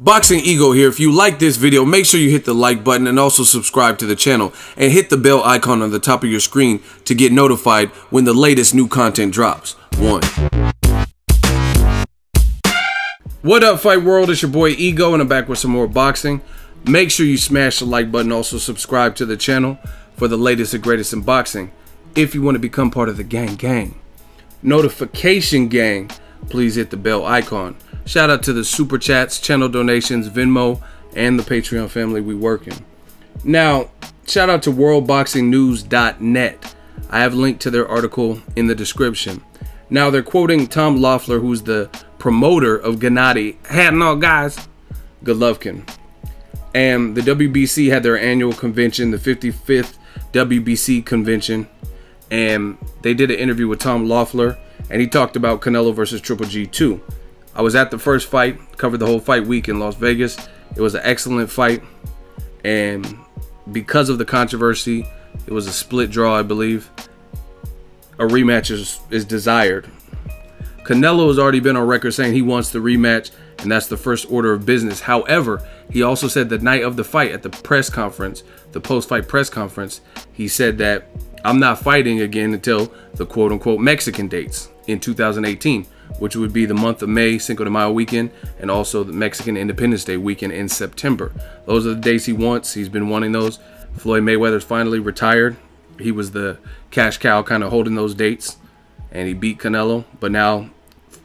Boxingego here. If you like this video, make sure you hit the like button and also subscribe to the channel and hit the bell icon on the top of your screen to get notified when the latest new content drops. What up, fight world? It's your boy Ego and I'm back with some more boxing. Make sure you smash the like button, also subscribe to the channel for the latest and greatest in boxing. If you want to become part of the gang notification gang, please hit the bell icon. Shout out to the super chats, channel donations, Venmo, and the Patreon family we working. Now, shout out to worldboxingnews.net. I have linked to their article in the description. Now, they're quoting Tom Loeffler, who's the promoter of Golovkin, Golovkin. And the WBC had their annual convention, the 55th WBC convention. And they did an interview with Tom Loeffler, and he talked about Canelo versus Triple G 2. I was at the first fight, covered the whole fight week in Las Vegas. It was an excellent fight, and because of the controversy, it was a split draw, I believe. A rematch is desired. Canelo has already been on record saying he wants the rematch, and that's the first order of business. However, he also said the night of the fight at the press conference, the post-fight press conference, he said that I'm not fighting again until the quote-unquote Mexican dates in 2018, which would be the month of May, Cinco de Mayo weekend, and also the Mexican Independence Day weekend in September. Those are the dates he wants. He's been wanting those. Floyd Mayweather's finally retired. He was the cash cow kind of holding those dates, and he beat Canelo, but now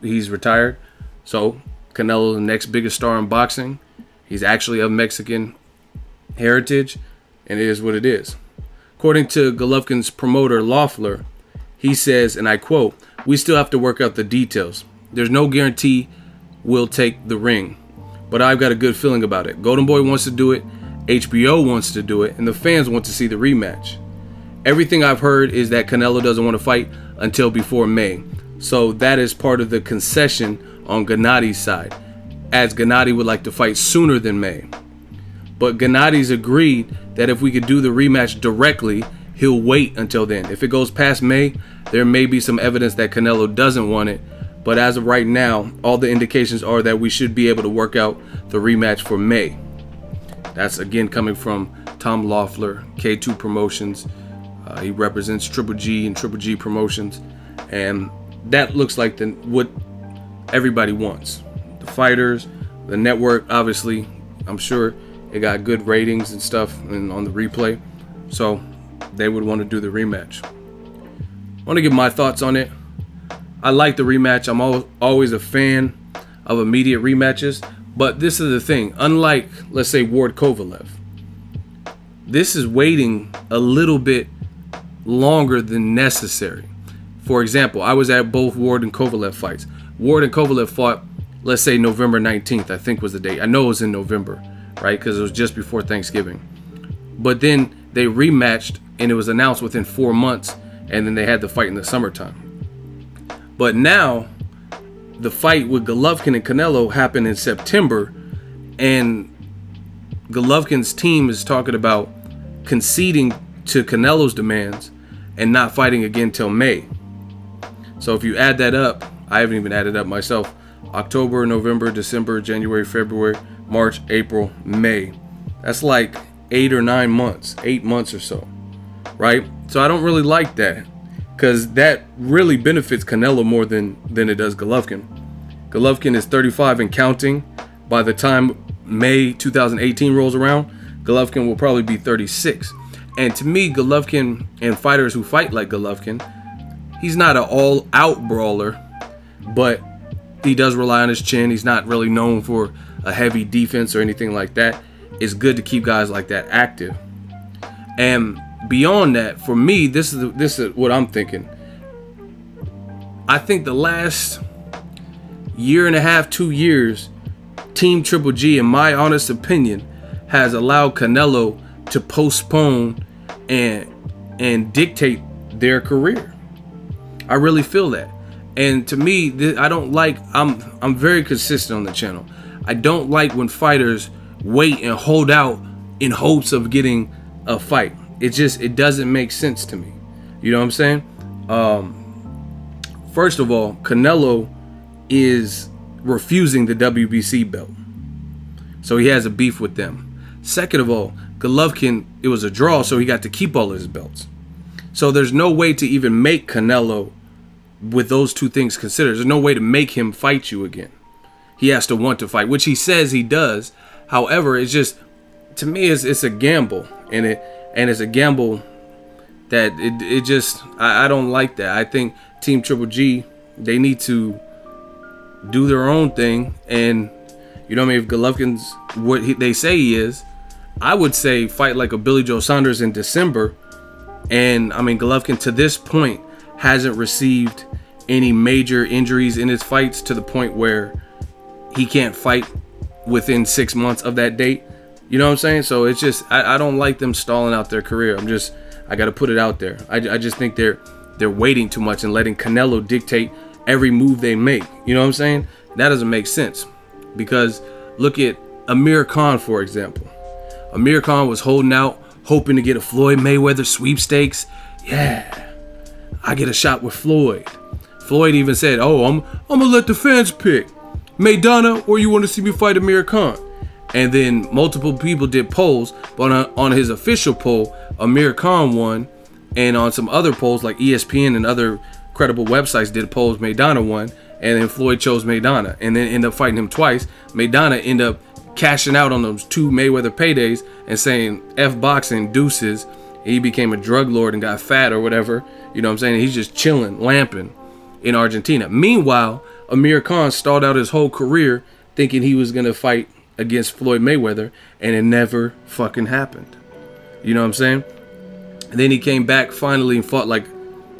he's retired. So Canelo, the next biggest star in boxing. He's actually of Mexican heritage, and it is what it is. According to Golovkin's promoter, Loeffler, he says, and I quote, "We still have to work out the details. There's no guarantee we'll take the ring, but I've got a good feeling about it. Golden Boy wants to do it, HBO wants to do it, and the fans want to see the rematch. Everything I've heard is that Canelo doesn't want to fight until before May. So that is part of the concession on Gennady's side, as Gennady would like to fight sooner than May. But Gennady's agreed that if we could do the rematch directly, he'll wait until then. If it goes past May, there may be some evidence that Canelo doesn't want it. But as of right now, all the indications are that we should be able to work out the rematch for May." That's again coming from Tom Loeffler, K2 Promotions. He represents Triple G and Triple G Promotions. And that looks like what everybody wants. The fighters, the network, obviously, I'm sure it got good ratings and stuff on the replay. So they would want to do the rematch. I want to give my thoughts on it. I like the rematch. I'm always a fan of immediate rematches. But this is the thing. Unlike, let's say, Ward Kovalev, this is waiting a little bit longer than necessary. For example, I was at both Ward and Kovalev fights. Ward and Kovalev fought, let's say, November 19th, I think was the date. I know it was in November, right? Because it was just before Thanksgiving. But then they rematched, and it was announced within 4 months, and then they had the fight in the summertime. But now, the fight with Golovkin and Canelo happened in September, and Golovkin's team is talking about conceding to Canelo's demands and not fighting again till May. So if you add that up, I haven't even added up myself, October, November, December, January, February, March, April, May. That's like 8 or 9 months, 8 months or so, right? So I don't really like that, because that really benefits Canelo more than it does Golovkin. Golovkin is 35 and counting. By the time May 2018 rolls around, Golovkin will probably be 36. And to me, Golovkin and fighters who fight like Golovkin, he's not an all-out brawler, but he does rely on his chin. He's not really known for a heavy defense or anything like that. It's good to keep guys like that active. And beyond that, for me, this is what I'm thinking. I think the last year and a half, 2 years, Team Triple G, in my honest opinion, has allowed Canelo to postpone and dictate their career. I really feel that. And to me, I don't like, I'm very consistent on the channel. I don't like when fighters wait and hold out in hopes of getting a fight. It doesn't make sense to me. You know what I'm saying? First of all, Canelo is refusing the WBC belt. So he has a beef with them. Second of all, Golovkin, it was a draw, so he got to keep all of his belts. So there's no way to even make Canelo, with those two things considered, there's no way to make him fight you again. He has to want to fight, which he says he does. However, it's just, to me, it's a gamble, and it's a gamble that it just, I don't like that. I think Team Triple G, they need to do their own thing, and you know what I mean, if Golovkin's what they say he is, I would say fight like a Billy Joe Saunders in December. And I mean, Golovkin to this point hasn't received any major injuries in his fights to the point where he can't fight within 6 months of that date. You know what I'm saying? So it's just, I don't like them stalling out their career. I got to put it out there. I just think they're waiting too much and letting Canelo dictate every move they make. You know what I'm saying? That doesn't make sense, because look at Amir Khan, for example. Amir Khan was holding out, hoping to get a Floyd Mayweather sweepstakes. Yeah, I get a shot with Floyd. Floyd even said, oh, I'm gonna let the fans pick Maidana, or you want to see me fight Amir Khan. And then multiple people did polls, but on his official poll, Amir Khan won, and on some other polls like ESPN and other credible websites did polls, Maidana won, and then Floyd chose Maidana, and then ended up fighting him twice. Maidana ended up cashing out on those 2 Mayweather paydays and saying F boxing, deuces. He became a drug lord and got fat or whatever. You know what I'm saying? He's just chilling, lamping in Argentina. Meanwhile, Amir Khan stalled out his whole career thinking he was going to fight against Floyd Mayweather, and it never fucking happened. You know what I'm saying? And then he came back finally and fought like,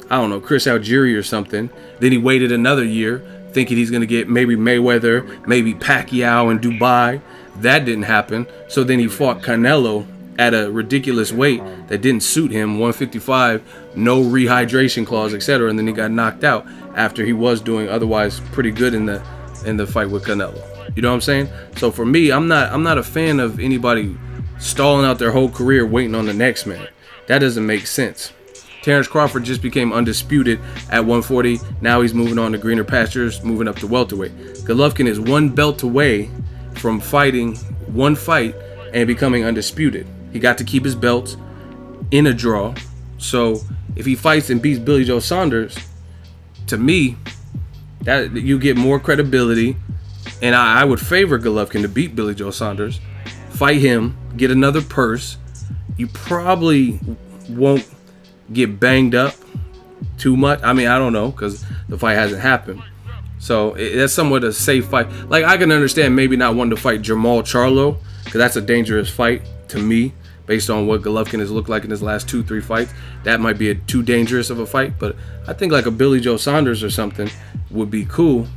I don't know, Chris Algieri or something. Then he waited another year thinking he's going to get maybe Mayweather, maybe Pacquiao in Dubai. That didn't happen. So then he fought Canelo at a ridiculous weight that didn't suit him, 155, no rehydration clause, etc. And then he got knocked out after he was doing otherwise pretty good in the fight with Canelo. You know what I'm saying? So for me, I'm not a fan of anybody stalling out their whole career waiting on the next man. That doesn't make sense. Terrence Crawford just became undisputed at 140. Now he's moving on to greener pastures, moving up to welterweight. Golovkin is 1 belt away from fighting 1 fight and becoming undisputed. He got to keep his belts in a draw. So if he fights and beats Billy Joe Saunders, to me, that you get more credibility. And I would favor Golovkin to beat Billy Joe Saunders, fight him, get another purse. You probably won't get banged up too much. I mean, I don't know, because the fight hasn't happened. So that's somewhat a safe fight. Like, I can understand maybe not wanting to fight Jamal Charlo, because that's a dangerous fight to me, based on what Golovkin has looked like in his last 2-3 fights. That might be too dangerous of a fight. But I think like a Billy Joe Saunders or something would be cool.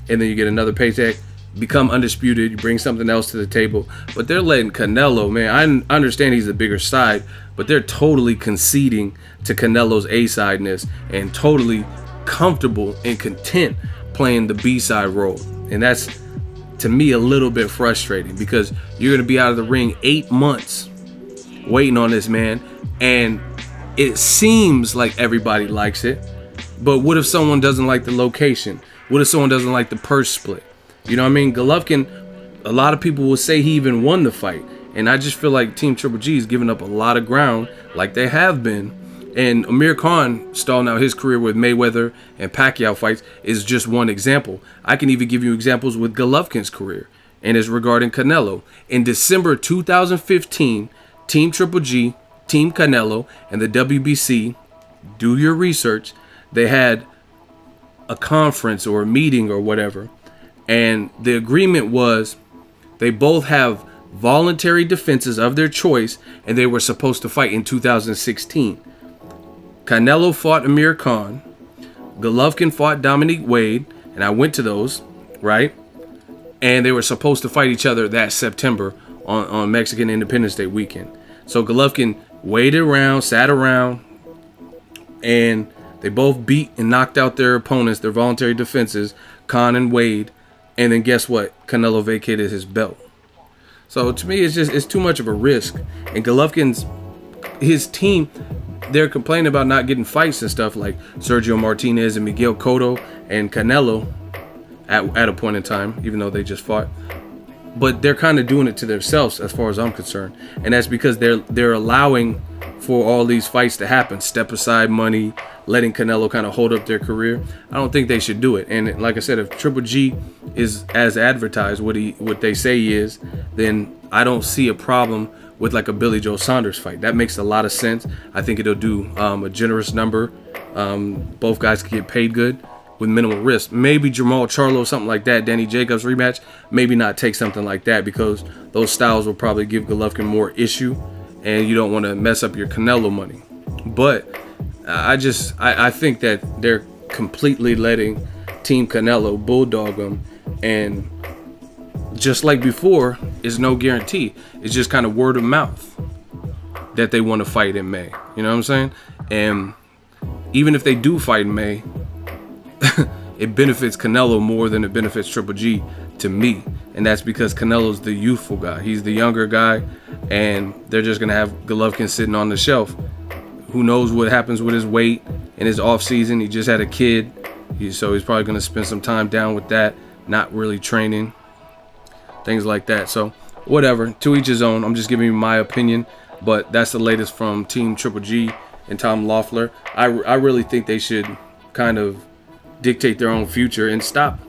And then you get another paycheck, become undisputed, you bring something else to the table. But they're letting Canelo, man, I understand he's the bigger side, but they're totally conceding to Canelo's A-sideness and totally comfortable and content playing the B-side role. And that's, to me, a little bit frustrating, because you're going to be out of the ring 8 months waiting on this man, and it seems like everybody likes it. But what if someone doesn't like the location? What if someone doesn't like the purse split? You know what I mean? Golovkin, a lot of people will say he even won the fight. And I just feel like Team Triple G is giving up a lot of ground, like they have been. And Amir Khan stalling out his career with Mayweather and Pacquiao fights is just one example. I can even give you examples with Golovkin's career, and it's regarding Canelo. In December 2015, Team Triple G, Team Canelo, and the WBC, do your research, they had a conference or a meeting or whatever, and the agreement was they both have voluntary defenses of their choice, and they were supposed to fight in 2016. Canelo fought Amir Khan, Golovkin fought Dominique Wade, and I went to those, right? And they were supposed to fight each other that September on Mexican Independence Day weekend. So Golovkin waited around, sat around, and they both beat and knocked out their opponents, their voluntary defenses, Khan and Wade. And then guess what? Canelo vacated his belt. So to me, it's too much of a risk. And Golovkin's, his team, they're complaining about not getting fights and stuff, like Sergio Martinez and Miguel Cotto and Canelo at a point in time, even though they just fought. but they're kind of doing it to themselves as far as I'm concerned, and that's because they're allowing for all these fights to happen, step aside money, letting Canelo kind of hold up their career. I don't think they should do it. And like I said, if Triple G is as advertised what they say he is, then I don't see a problem with like a Billy Joe Saunders fight. That makes a lot of sense. I think it'll do a generous number. Both guys can get paid good with minimal risk. Maybe Jamal Charlo, something like that, Danny Jacobs rematch, maybe not take something like that, because those styles will probably give Golovkin more issue, and you don't want to mess up your Canelo money. But I think that they're completely letting Team Canelo bulldog them, and just like before, is no guarantee. It's just kind of word of mouth that they want to fight in May. You know what I'm saying? And even if they do fight in May, it benefits Canelo more than it benefits Triple G to me. And that's because Canelo's the youthful guy. He's the younger guy, and they're just going to have Golovkin sitting on the shelf. Who knows what happens with his weight in his off season. He just had a kid, so he's probably going to spend some time down with that, not really training, things like that. So whatever, to each his own. I'm just giving you my opinion, but that's the latest from Team Triple G and Tom Loeffler. I really think they should kind of dictate their own future and stop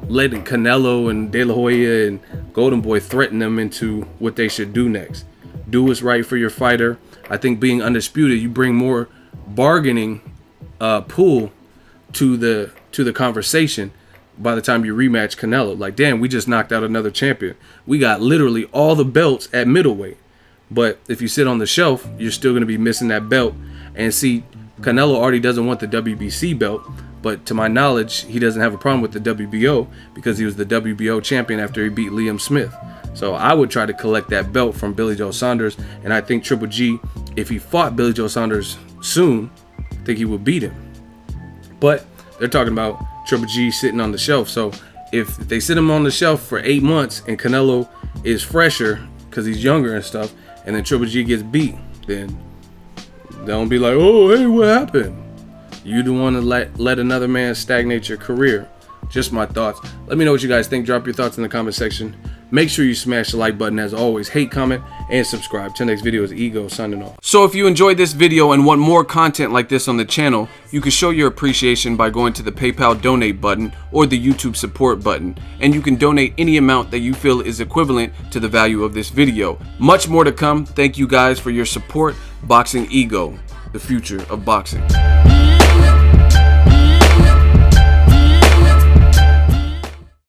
letting Canelo and De La Hoya and Golden Boy threaten them into what they should do next. Do what's right for your fighter. I think being undisputed, you bring more bargaining pool to the conversation by the time you rematch Canelo. Like, damn, we just knocked out another champion. We got literally all the belts at middleweight. But if you sit on the shelf, you're still going to be missing that belt. And see, Canelo already doesn't want the WBC belt, but to my knowledge, he doesn't have a problem with the WBO because he was the WBO champion after he beat Liam Smith. So I would try to collect that belt from Billy Joe Saunders, and I think Triple G, if he fought Billy Joe Saunders soon, I think he would beat him. But they're talking about Triple G sitting on the shelf. So if they sit him on the shelf for 8 months and Canelo is fresher because he's younger and stuff, and then Triple G gets beat, then don't be like, oh, hey, what happened? You don't want to let another man stagnate your career. Just my thoughts. Let me know what you guys think. Drop your thoughts in the comment section. Make sure you smash the like button as always. Hate, comment, and subscribe. Till next video is Ego signing off. So if you enjoyed this video and want more content like this on the channel, you can show your appreciation by going to the PayPal donate button or the YouTube support button. And you can donate any amount that you feel is equivalent to the value of this video. Much more to come. Thank you guys for your support. Boxingego, the future of boxing.